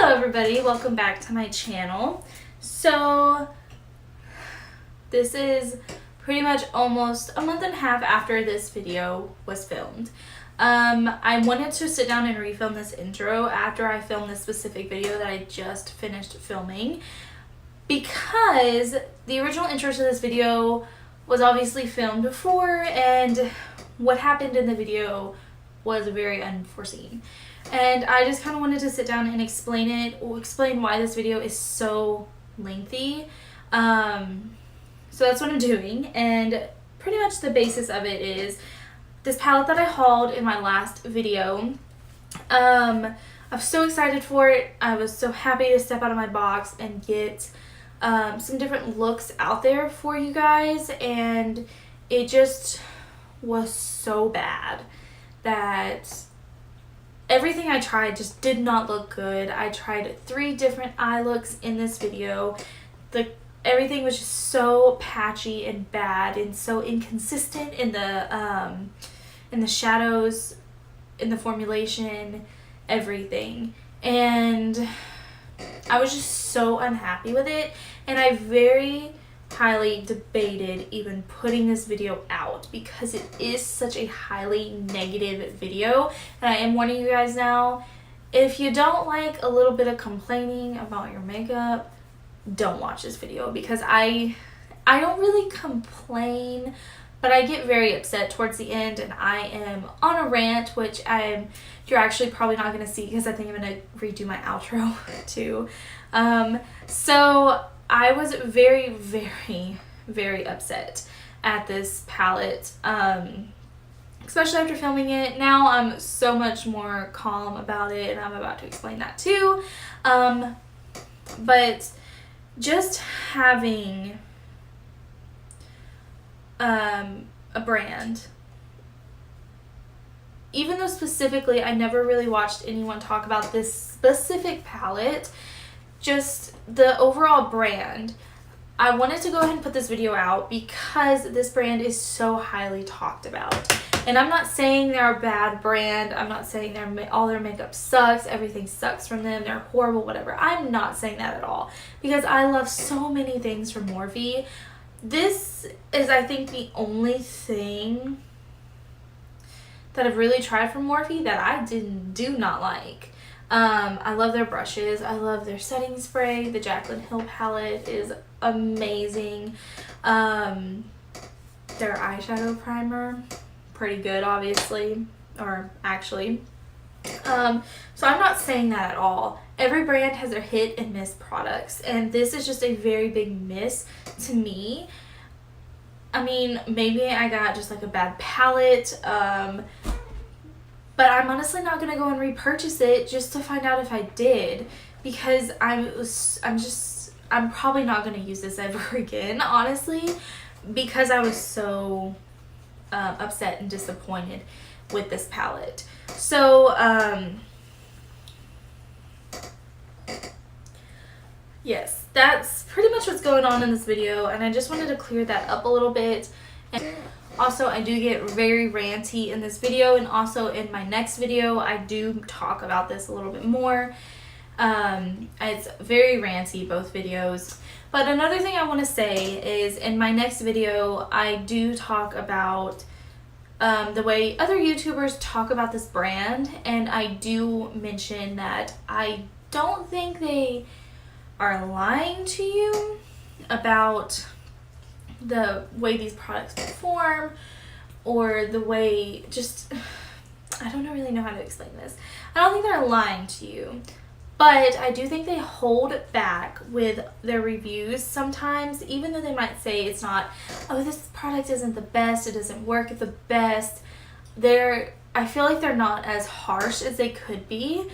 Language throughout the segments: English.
Hello everybody, welcome back to my channel. So this is pretty much almost a month and a half after this video was filmed. I wanted to sit down and refilm this intro after I filmed this specific video that I just finished filming, because the original intro to this video was obviously filmed before, and what happened in the video was very unforeseen. And I just kind of wanted to sit down and explain why this video is so lengthy. So that's what I'm doing, and pretty much the basis of it is this palette that I hauled in my last video. I'm so excited for it. I was so happy to step out of my box and get some different looks out there for you guys, and it just was so bad that everything I tried just did not look good. I tried 3 different eye looks in this video. Everything was just so patchy and bad and so inconsistent in the shadows, in the formulation, everything. And I was just so unhappy with it, and I very highly debated even putting this video out because it is such a highly negative video. And I am warning you guys now, if you don't like a little bit of complaining about your makeup, don't watch this video, because I don't really complain, but I get very upset towards the end, and I am on a rant, which you're actually probably not going to see because I think I'm going to redo my outro too. So I was very, very, very upset at this palette, especially after filming it. Now I'm so much more calm about it, and I'm about to explain that too. But just having a brand, even though specifically I never really watched anyone talk about this specific palette, just the overall brand, I wanted to go ahead and put this video out because this brand is so highly talked about. And I'm not saying they're a bad brand. I'm not saying all their makeup sucks, everything sucks from them, they're horrible, whatever. I'm not saying that at all, because I love so many things from Morphe. This is, I think, the only thing that I've really tried from Morphe that I do not like. I love their brushes. I love their setting spray. The Jaclyn Hill palette is amazing. Their eyeshadow primer, pretty good, obviously, or actually. So I'm not saying that at all. Every brand has their hit and miss products, and this is just a very big miss to me. I mean, maybe I got just like a bad palette, but I'm honestly not going to go and repurchase it just to find out if I did, because I'm probably not going to use this ever again, honestly, because I was so upset and disappointed with this palette. So yes, that's pretty much what's going on in this video, and I just wanted to clear that up a little bit. And also, I do get very ranty in this video, and also in my next video I do talk about this a little bit more. It's very ranty, both videos. But another thing I want to say is, in my next video I do talk about the way other YouTubers talk about this brand, and I do mention that I don't think they are lying to you about the way these products perform, or the way, I don't really know how to explain this. I don't think they're lying to you, but I do think they hold back with their reviews sometimes, even though they might say it's not, oh, this product isn't the best, it doesn't work the best. I feel like they're not as harsh as they could be,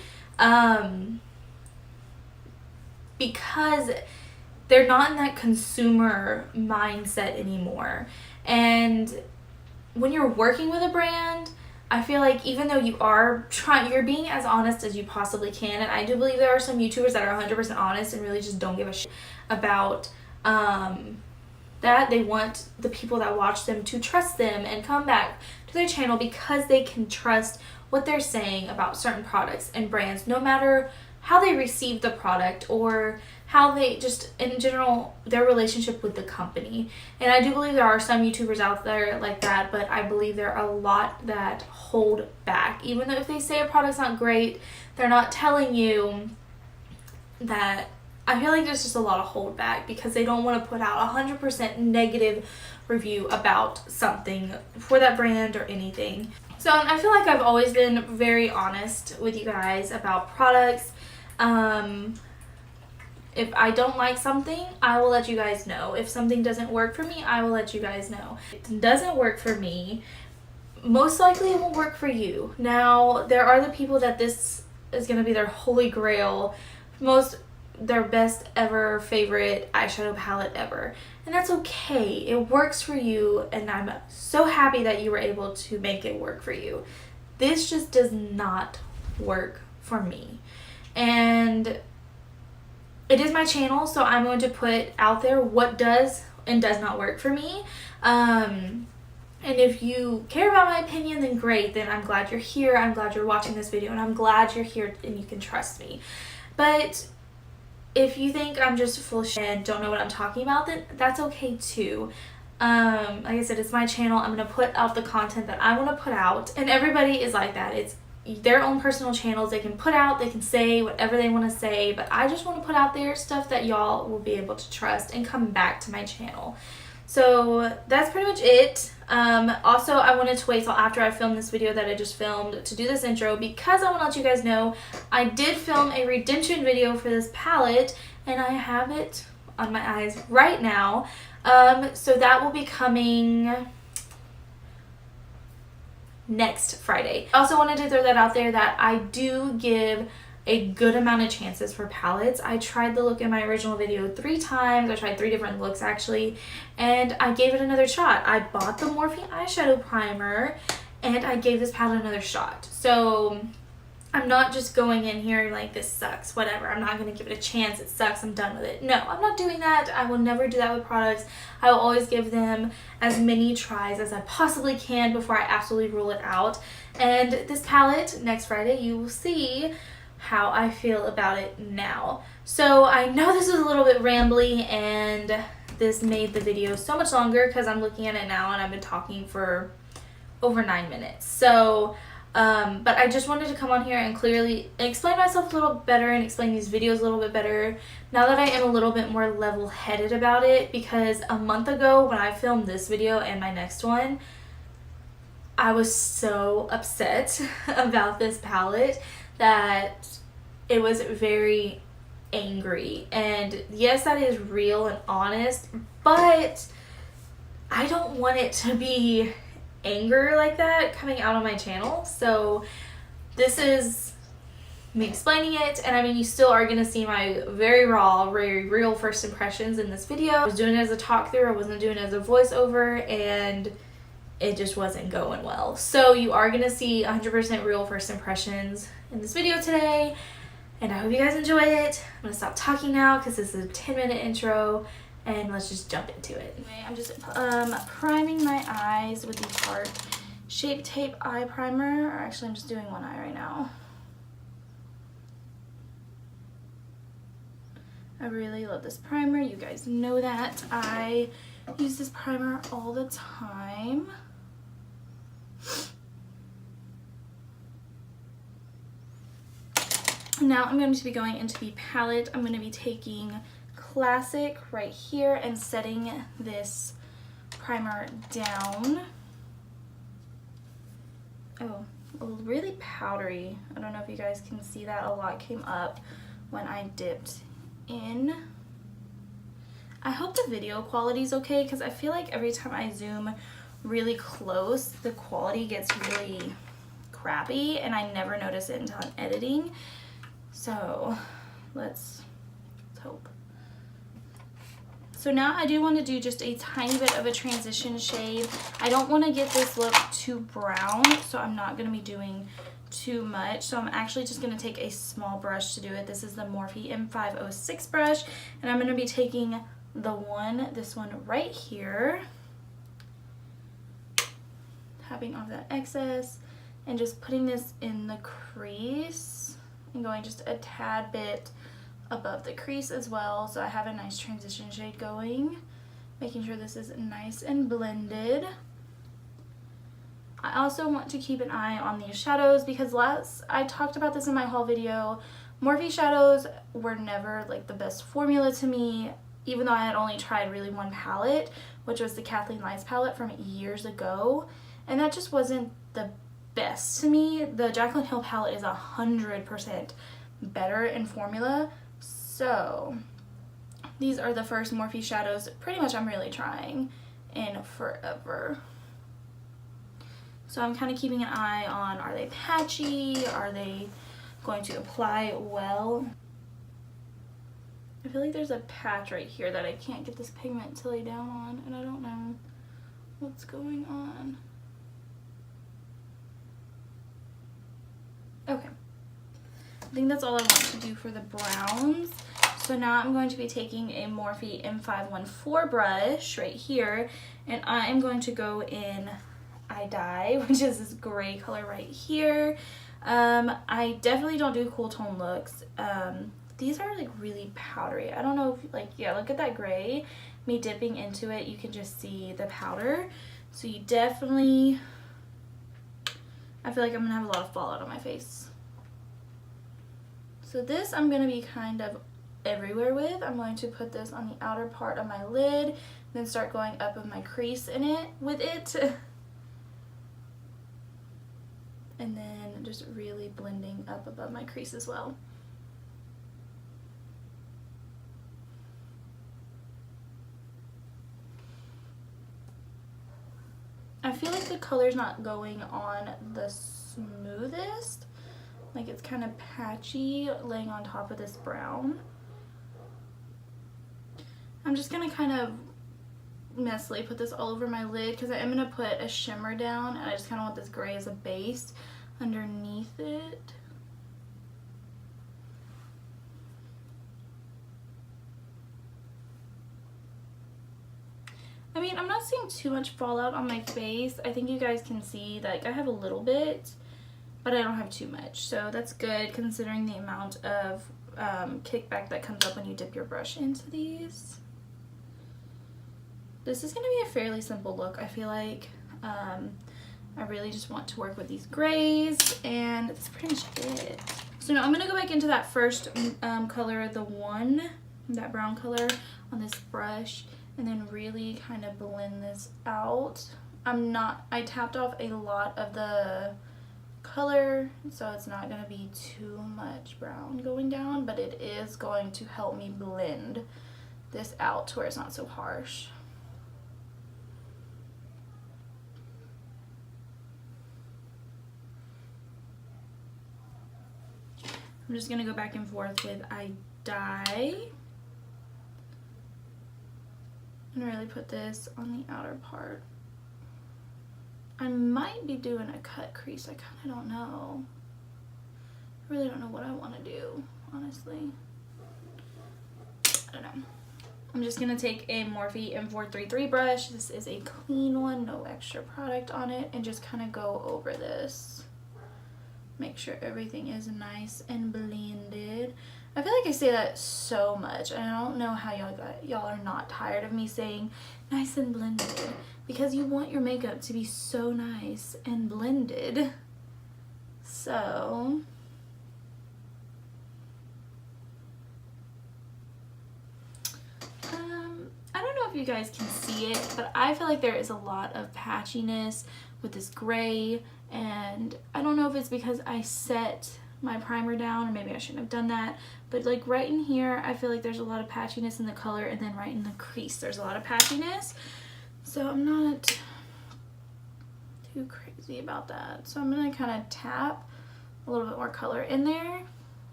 because they're not in that consumer mindset anymore. And when you're working with a brand, I feel like even though you're being as honest as you possibly can, and I do believe there are some YouTubers that are 100% honest and really just don't give a shit about that. They want the people that watch them to trust them and come back to their channel because they can trust what they're saying about certain products and brands, no matter how they receive the product or how they just in general their relationship with the company. And I do believe there are some YouTubers out there like that, but I believe there are a lot that hold back. Even though if they say a product's not great, they're not telling you that. I feel like there's just a lot of holdback because they don't want to put out 100% negative review about something for that brand or anything. So I feel like I've always been very honest with you guys about products. If I don't like something, I will let you guys know. If something doesn't work for me, I will let you guys know. If it doesn't work for me, most likely it won't work for you. Now, there are the people that this is going to be their holy grail, their best ever favorite eyeshadow palette ever. And that's okay. It works for you, and I'm so happy that you were able to make it work for you. This just does not work for me. And it is my channel, so I'm going to put out there what does and does not work for me. And if you care about my opinion, then great. Then I'm glad you're here. I'm glad you're watching this video, and I'm glad you're here and you can trust me. But if you think I'm just full of shit and don't know what I'm talking about, then that's okay too. Like I said, it's my channel. I'm going to put out the content that I want to put out. And everybody is like that. It's their own personal channels. They can put out, they can say whatever they want to say. But I just want to put out there stuff that y'all will be able to trust and come back to my channel. So that's pretty much it. Also, I wanted to wait till after I filmed this video that I just filmed to do this intro because I want to let you guys know I did film a redemption video for this palette, and I have it on my eyes right now. So that will be coming next Friday. I also wanted to throw that out there that I do give a good amount of chances for palettes. I tried the look in my original video 3 times. I tried 3 different looks actually, and I gave it another shot. I bought the Morphe eyeshadow primer and I gave this palette another shot. So I'm not just going in here like this sucks, whatever. I'm not going to give it a chance. It sucks. I'm done with it. No, I'm not doing that. I will never do that with products. I will always give them as many tries as I possibly can before I absolutely rule it out. And this palette, next Friday, you will see how I feel about it now. So I know this is a little bit rambly and this made the video so much longer because I'm looking at it now and I've been talking for over 9 minutes. So but I just wanted to come on here and clearly explain myself a little better and explain these videos a little bit better now that I am a little bit more level-headed about it, because a month ago when I filmed this video and my next one, I was so upset about this palette that it was very angry. And yes, that is real and honest, but I don't want it to be anger like that coming out on my channel. So this is me explaining it, and I mean, you still are gonna see my very raw, very real first impressions in this video. I was doing it as a talk through, I wasn't doing it as a voiceover, and it just wasn't going well. So you are gonna see 100% real first impressions in this video today, and I hope you guys enjoy it. I'm gonna stop talking now because this is a 10-minute intro, and let's just jump into it. Anyway, I'm just priming my eyes with the Heart Shape Tape Eye Primer. Or actually, I'm just doing one eye right now. I really love this primer. You guys know that. I use this primer all the time. Now I'm going to be going into the palette. I'm going to be taking Classic right here and setting this primer down. Oh, really powdery. I don't know if you guys can see that. A lot came up when I dipped in. I hope the video quality is okay because I feel like every time I zoom really close, the quality gets really crappy and I never notice it until I'm editing. So let's hope. So now I do want to do just a tiny bit of a transition shade. I don't want to get this look too brown, so I'm not going to be doing too much. So I'm actually just going to take a small brush to do it. This is the Morphe M506 brush, and I'm going to be taking this one right here, tapping off that excess and just putting this in the crease and going just a tad bit above the crease as well, so I have a nice transition shade going. Making sure this is nice and blended. I also want to keep an eye on these shadows because I talked about this in my haul video. Morphe shadows were never like the best formula to me, even though I had only tried really one palette, which was the Kathleen Lights palette from years ago, and that just wasn't the best to me. The Jaclyn Hill palette is 100% better in formula, so these are the first Morphe shadows pretty much I'm really trying in forever. So I'm kind of keeping an eye on, are they patchy? Are they going to apply well? I feel like there's a patch right here that I can't get this pigment to lay down on, and I don't know what's going on. Okay. I think that's all I want to do for the browns. So now I'm going to be taking a Morphe M514 brush right here, and I am going to go in I Dye, which is this gray color right here. I definitely don't do cool tone looks. These are like really powdery. I don't know if, like, yeah, look at that gray. Me dipping into it, you can just see the powder. So you definitely, I feel like I'm gonna have a lot of fallout on my face. So this I'm gonna be kind of everywhere with. I'm going to put this on the outer part of my lid, then start going up of my crease in it with it. And then just really blending up above my crease as well. I feel like the color's not going on the smoothest. Like it's kind of patchy laying on top of this brown. I'm just gonna kind of messily put this all over my lid because I am gonna put a shimmer down, and I just kind of want this gray as a base underneath it. I mean, I'm not seeing too much fallout on my face. I think you guys can see that I have a little bit, but I don't have too much, so that's good considering the amount of kickback that comes up when you dip your brush into these. This is going to be a fairly simple look, I feel like. I really just want to work with these grays, and that's pretty much it. So now I'm going to go back into that first color, that brown color on this brush, and then really kind of blend this out. I tapped off a lot of the color, so it's not going to be too much brown going down, but it is going to help me blend this out to where it's not so harsh. I'm just going to go back and forth with I Dye and really put this on the outer part. I might be doing a cut crease. I kind of don't know. I really don't know what I want to do, honestly. I don't know. I'm just going to take a Morphe M433 brush. This is a clean one, no extra product on it, and just kind of go over this. Make sure everything is nice and blended. I feel like I say that so much, and I don't know how y'all are not tired of me saying nice and blended, because you want your makeup to be so nice and blended. So I don't know if you guys can see it, but I feel like there is a lot of patchiness with this gray, and I don't know if it's because I set my primer down, or maybe I shouldn't have done that, but like right in here I feel like there's a lot of patchiness in the color, and then right in the crease there's a lot of patchiness, so I'm not too crazy about that. So I'm gonna kind of tap a little bit more color in there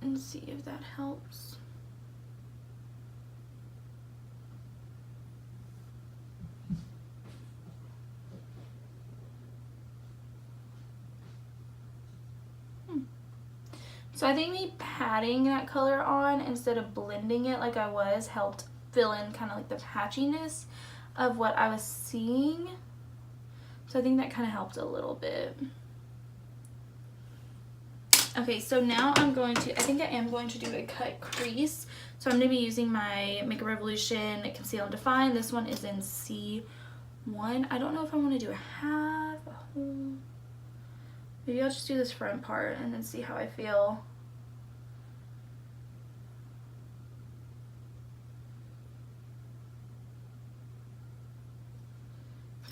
and see if that helps. So I think me patting that color on instead of blending it like I was helped fill in kind of like the patchiness of what I was seeing. So I think that kind of helped a little bit. Okay, so now I think I am going to do a cut crease. So I'm going to be using my Makeup Revolution Conceal and Define. This one is in C1. I don't know if I want to do a half, a whole. Maybe I'll just do this front part and then see how I feel.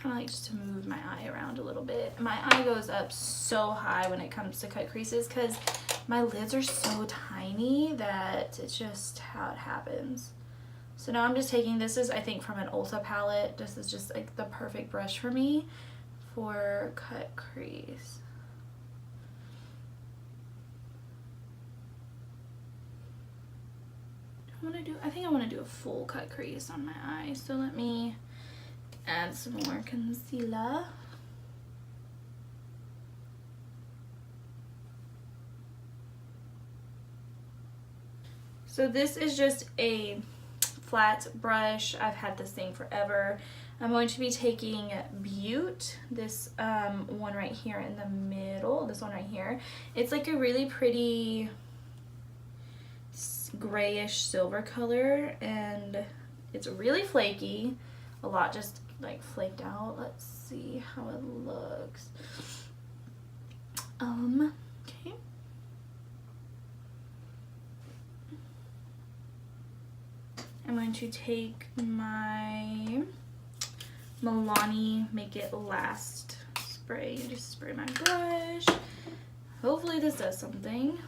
Kind of like just to move my eye around a little bit. My eye goes up so high when it comes to cut creases because my lids are so tiny that it's just how it happens. So now I'm just taking, this is I think from an Ulta palette. This is just like the perfect brush for me for cut crease. I think I want to do a full cut crease on my eye. So let me add some more concealer. So this is just a flat brush. I've had this thing forever. I'm going to be taking Butte, this one right here in the middle, this one right here. It's like a really pretty grayish silver color, and it's really flaky. A lot just like flaked out. Let's see how it looks. Okay. I'm going to take my Milani Make It Last spray and just spray my brush. Hopefully this does something.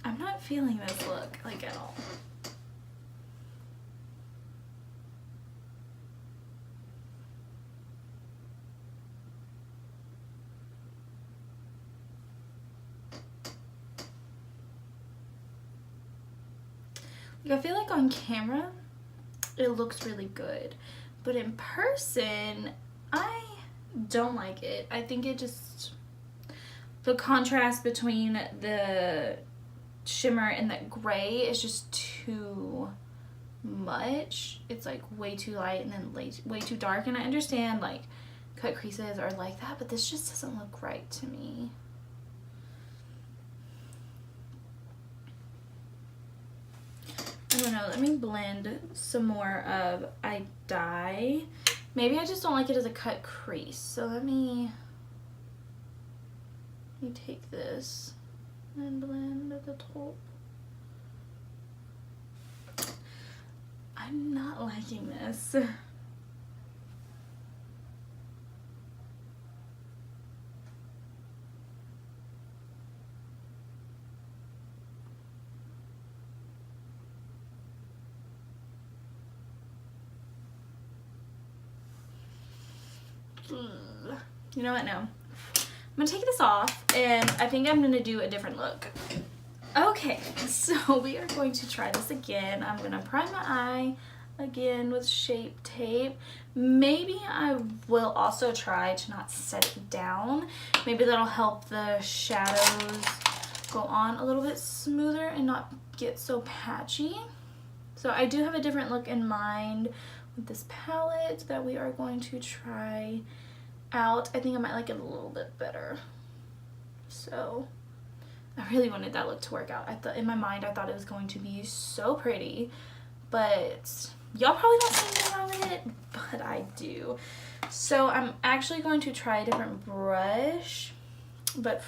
I'm not feeling this look like at all. Like, I feel like on camera it looks really good, but in person I don't like it. I think it just, the contrast between the shimmer and that gray is just too much. It's like way too light and then way too dark, and I understand like cut creases are like that, but this just doesn't look right to me. I don't know, let me blend some more of I Die. Maybe I just don't like it as a cut crease, so let me take this and blend at the top. I'm not liking this. You know what? No. I'm gonna take this off, and I think I'm gonna do a different look. Okay, so we are going to try this again. I'm gonna prime my eye again with Shape Tape. Maybe I will also try to not set it down. Maybe that'll help the shadows go on a little bit smoother and not get so patchy. So I do have a different look in mind with this palette that we are going to try out. I think I might like it a little bit better. So I really wanted that look to work out. I thought, in my mind, I thought it was going to be so pretty, but y'all probably don't see anything wrong with it, but I do. So I'm actually going to try a different brush, but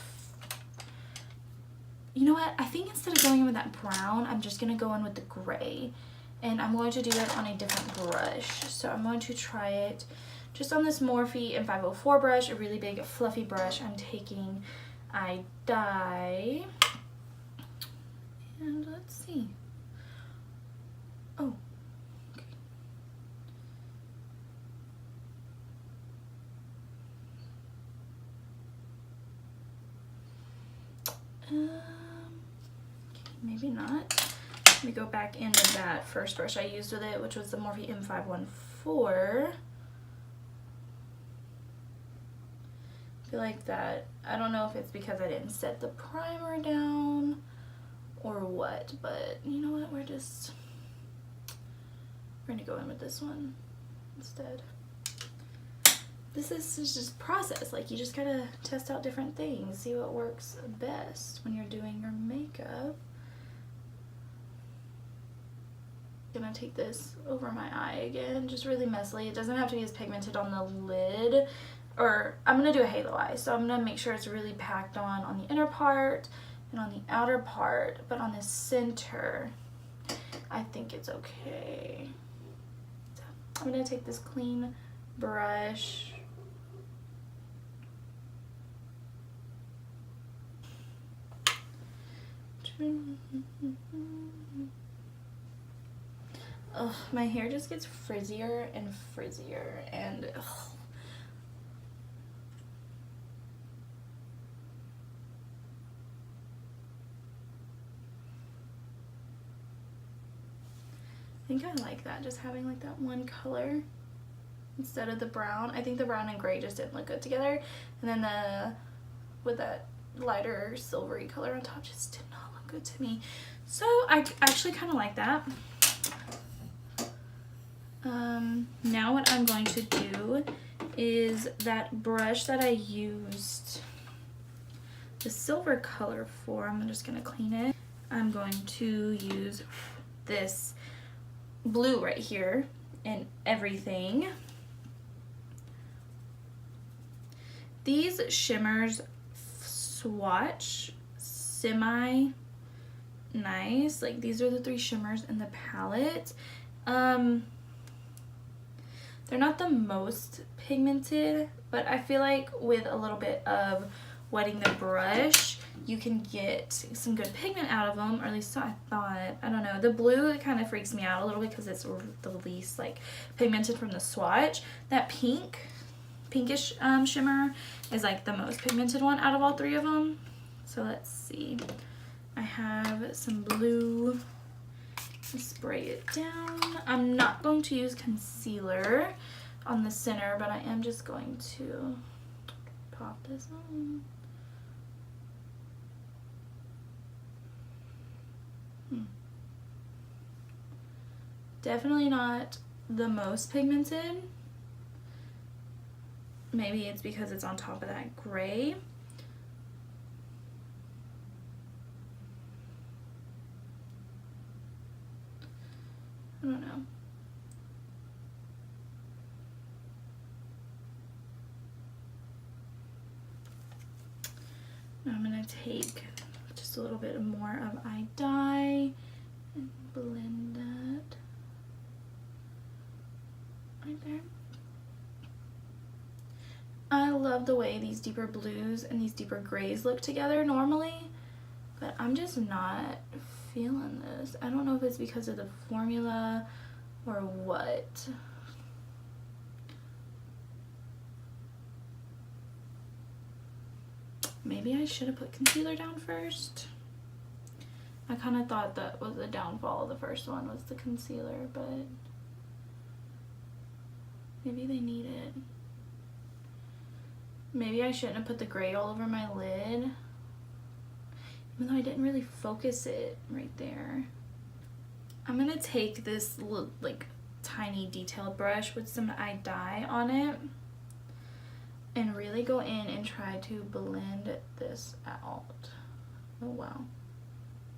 you know what? I think instead of going in with that brown, I'm just gonna go in with the gray, and I'm going to do it on a different brush. So I'm going to try it just on this Morphe M504 brush, a really big fluffy brush. I'm taking I Die, and let's see. Oh, okay. Maybe not. Let me go back into that first brush I used with it, which was the Morphe M514. I feel like that, I don't know if it's because I didn't set the primer down or what, but you know what, we're gonna go in with this one instead. this is just process. Like, you just gotta test out different things, see what works best when you're doing your makeup. I'm gonna take this over my eye again, just really messily. It doesn't have to be as pigmented on the lid, or I'm gonna do a halo eye, so I'm gonna make sure it's really packed on the inner part and on the outer part, but on the center, I think it's okay. So I'm gonna take this clean brush. Ugh, my hair just gets frizzier and frizzier, and ugh. I think I like that, just having like that one color instead of the brown. I think the brown and gray just didn't look good together, and then with that lighter silvery color on top just did not look good to me. So I actually kind of like that. Now what I'm going to do is that brush that I used the silver color for, I'm just going to clean it. I'm going to use this blue right here and everything. These shimmers swatch semi nice. Like, these are the 3 shimmers in the palette. They're not the most pigmented, but I feel like with a little bit of wetting the brush, you can get some good pigment out of them, or at least so I thought. I don't know. The blue, it kind of freaks me out a little bit because it's the least like pigmented from the swatch. That pinkish shimmer is like the most pigmented one out of all 3 of them. So let's see. I have some blue. Spray it down. I'm not going to use concealer on the center, but I am just going to pop this on. Definitely not the most pigmented. Maybe it's because it's on top of that gray. I don't know. Now I'm going to take just a little bit more of eye dye and blend that right there. I love the way these deeper blues and these deeper grays look together normally, but I'm just not feeling this. I don't know if it's because of the formula or what. Maybe I should have put concealer down first. I kind of thought that was the downfall of the first one, was the concealer, but maybe they need it. Maybe I shouldn't have put the gray all over my lid, even though I didn't really focus it right there. I'm gonna take this like tiny detailed brush with some eye dye on it and really go in and try to blend this out. Oh wow.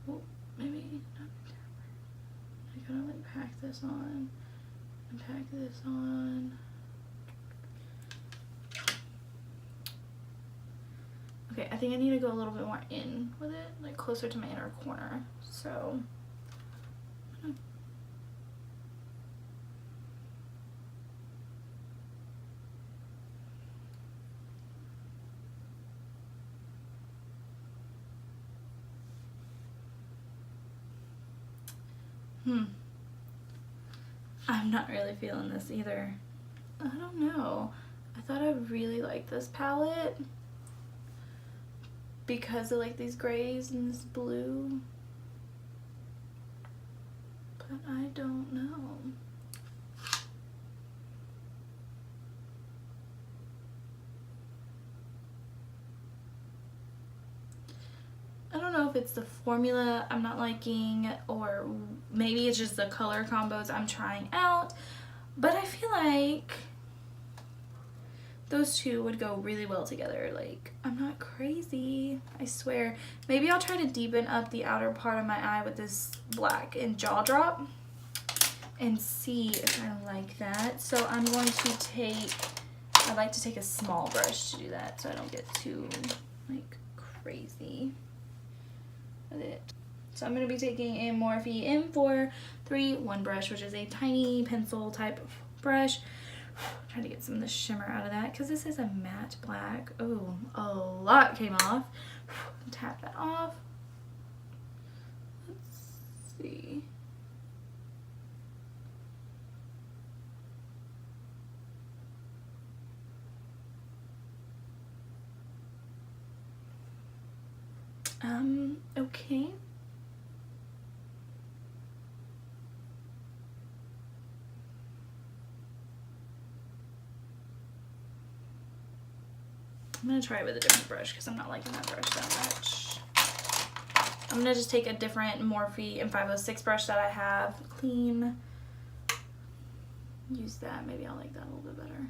Oh, maybe not. I gotta like pack this on and pack this on. Okay, I think I need to go a little bit more in with it, like closer to my inner corner. So, I'm not really feeling this either. I don't know. I thought I really liked this palette because of like these grays and this blue, but I don't know. I don't know if it's the formula I'm not liking, or maybe it's just the color combos I'm trying out, but I feel like those two would go really well together. Like, I'm not crazy, I swear. Maybe I'll try to deepen up the outer part of my eye with this black and Jaw Drop and see if I like that. So I'm going to take, I like to take a small brush to do that so I don't get too like crazy with it. So I'm going to be taking a Morphe M431 brush, which is a tiny pencil type of brush. Trying to get some of the shimmer out of that because this is a matte black. Oh, a lot came off. Tap that off. Let's see. Okay. I'm going to try it with a different brush because I'm not liking that brush that much. I'm going to just take a different Morphe M506 brush that I have. Clean. Use that. Maybe I'll like that a little bit better.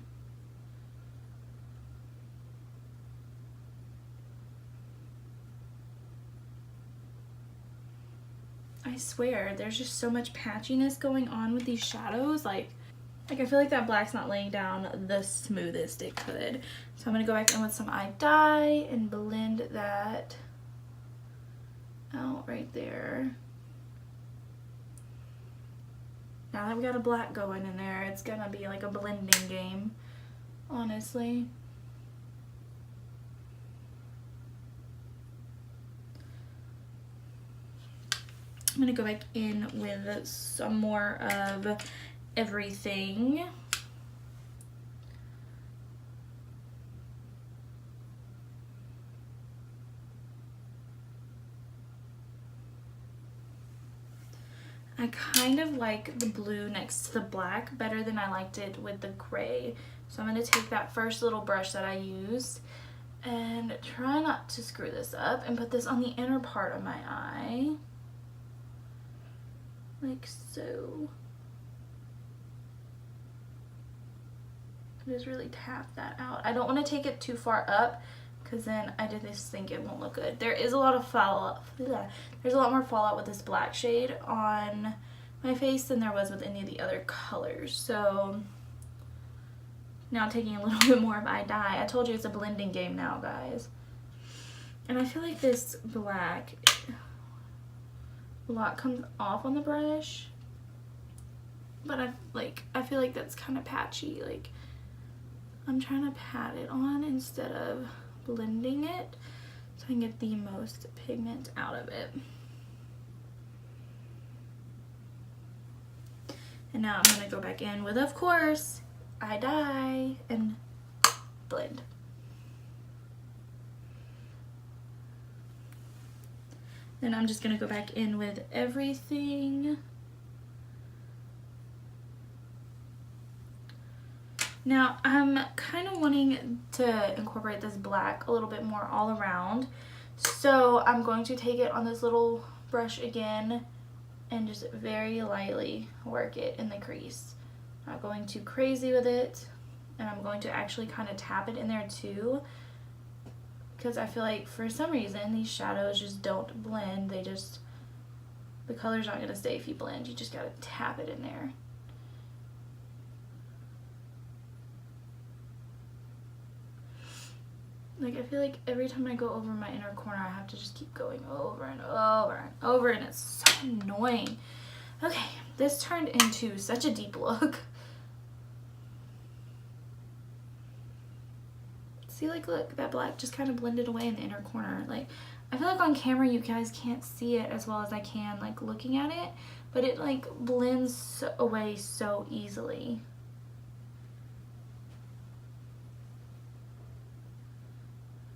I swear, there's just so much patchiness going on with these shadows. Like I feel like that black's not laying down the smoothest it could. So I'm going to go back in with some eye dye and blend that out right there. Now that we got a black going in there, it's going to be like a blending game, honestly. I'm going to go back in with some more of everything. I kind of like the blue next to the black better than I liked it with the gray. So I'm going to take that first little brush that I used and try not to screw this up and put this on the inner part of my eye. Like so. Just really tap that out. I don't want to take it too far up because then I just think it won't look good. There is a lot of fallout. There's a lot more fallout with this black shade on my face than there was with any of the other colors. So now I'm taking a little bit more of eye dye. I told you it's a blending game now, guys. And I feel like this black, a lot comes off on the brush, but I feel like that's kind of patchy. Like I'm trying to pat it on instead of blending it so I can get the most pigment out of it. And now I'm going to go back in with, of course, eye dye and blend. Then I'm just going to go back in with everything. Now, I'm kind of wanting to incorporate this black a little bit more all around. So I'm going to take it on this little brush again and just very lightly work it in the crease. Not going too crazy with it. And I'm going to actually kind of tap it in there too, because I feel like for some reason these shadows just don't blend. The color's not going to stay if you blend. You just got to tap it in there. Like, I feel like every time I go over my inner corner, I have to just keep going over and over and over, and it's so annoying. Okay, this turned into such a deep look. See, like, look, that black just kind of blended away in the inner corner. Like, I feel like on camera you guys can't see it as well as I can, like, looking at it, but it, like, blends away so easily.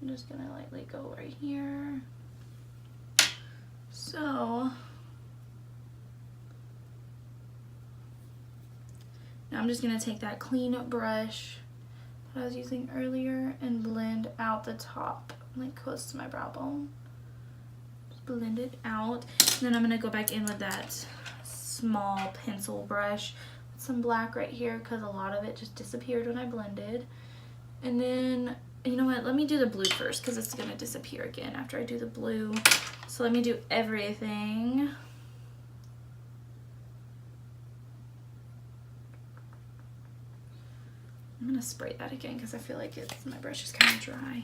I'm just gonna lightly go right here. So now I'm just gonna take that clean brush that I was using earlier and blend out the top, like close to my brow bone. Just blend it out. And then I'm gonna go back in with that small pencil brush with some black right here because a lot of it just disappeared when I blended. And then, you know what, let me do the blue first because it's gonna disappear again after I do the blue. So let me do everything. I'm gonna spray that again because I feel like my brush is kind of dry.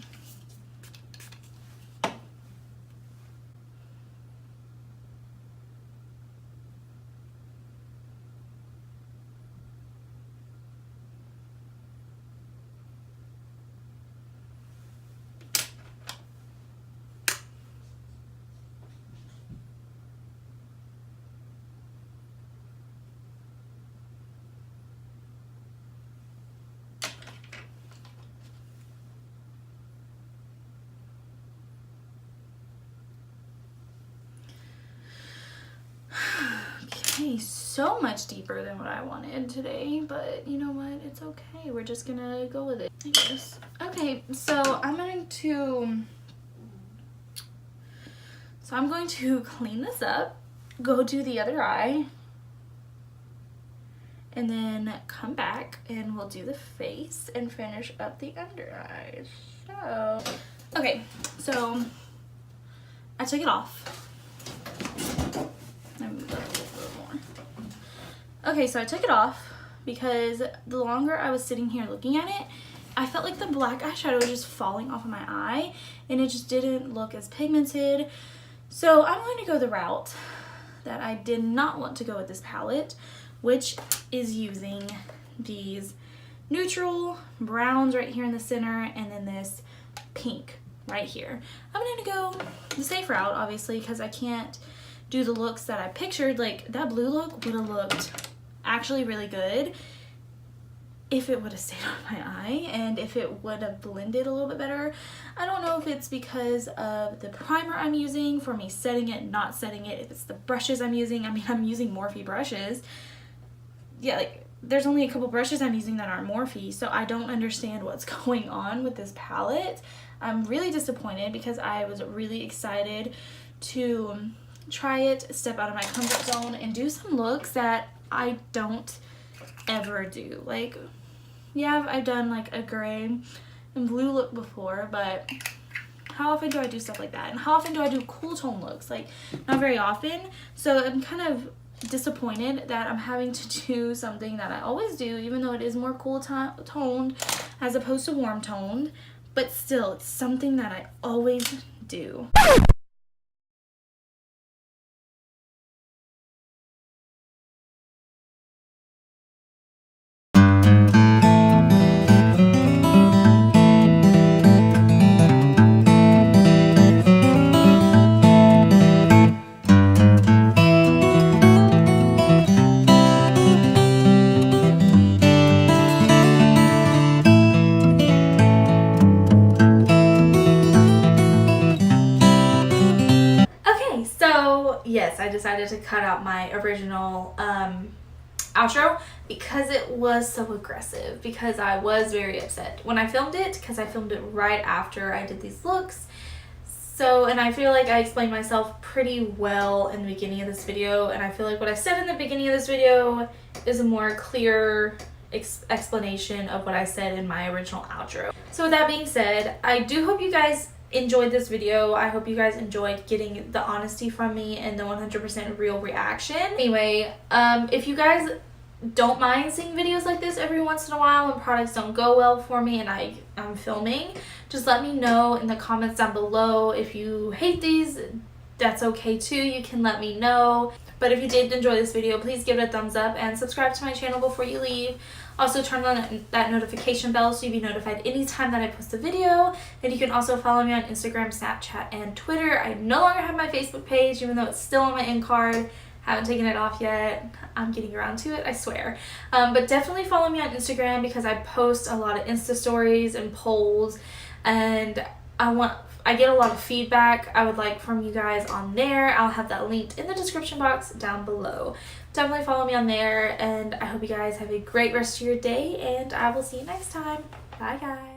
Okay, so much deeper than what I wanted today, but you know what? It's okay. We're just gonna go with it, I guess. Okay, so I'm going to clean this up, go do the other eye, and then come back and we'll do the face and finish up the under eyes. So, okay, so I took it off. Let me move that a little more. Okay, so I took it off because the longer I was sitting here looking at it, I felt like the black eyeshadow was just falling off of my eye and it just didn't look as pigmented. So I'm going to go the route that I did not want to go with this palette, which is using these neutral browns right here in the center and then this pink right here. I'm going to go the safe route, obviously, because I can't do the looks that I pictured. Like, that blue look would have looked actually really good if it would have stayed on my eye and if it would have blended a little bit better. I don't know if it's because of the primer I'm using for me setting it, not setting it, if it's the brushes I'm using. I mean, I'm using Morphe brushes. Yeah, like, there's only a couple brushes I'm using that aren't Morphe, so I don't understand what's going on with this palette. I'm really disappointed because I was really excited to try it, step out of my comfort zone, and do some looks that I don't ever do. Like, yeah, I've done like a gray and blue look before, but how often do I do stuff like that? And how often do I do cool tone looks? Like, not very often. So I'm kind of disappointed that I'm having to do something that I always do, even though it is more cool toned as opposed to warm toned, but still, it's something that I always do. Yes, I decided to cut out my original outro because it was so aggressive, because I was very upset when I filmed it, because I filmed it right after I did these looks. So, and I feel like I explained myself pretty well in the beginning of this video, and I feel like what I said in the beginning of this video is a more clear explanation of what I said in my original outro. So with that being said, I do hope you guys enjoyed this video. I hope you guys enjoyed getting the honesty from me and the 100% real reaction. Anyway, if you guys don't mind seeing videos like this every once in a while when products don't go well for me and I'm filming, just let me know in the comments down below. If you hate these, that's okay too. You can let me know. But if you did enjoy this video, please give it a thumbs up and subscribe to my channel before you leave. Also turn on that notification bell so you'll be notified anytime that I post a video. And you can also follow me on Instagram, Snapchat, and Twitter. I no longer have my Facebook page, even though it's still on my end card. Haven't taken it off yet. I'm getting around to it, I swear. But definitely follow me on Instagram because I post a lot of Insta stories and polls, and I get a lot of feedback I would like from you guys on there. I'll have that linked in the description box down below. Definitely follow me on there, and I hope you guys have a great rest of your day, and I will see you next time. Bye, guys.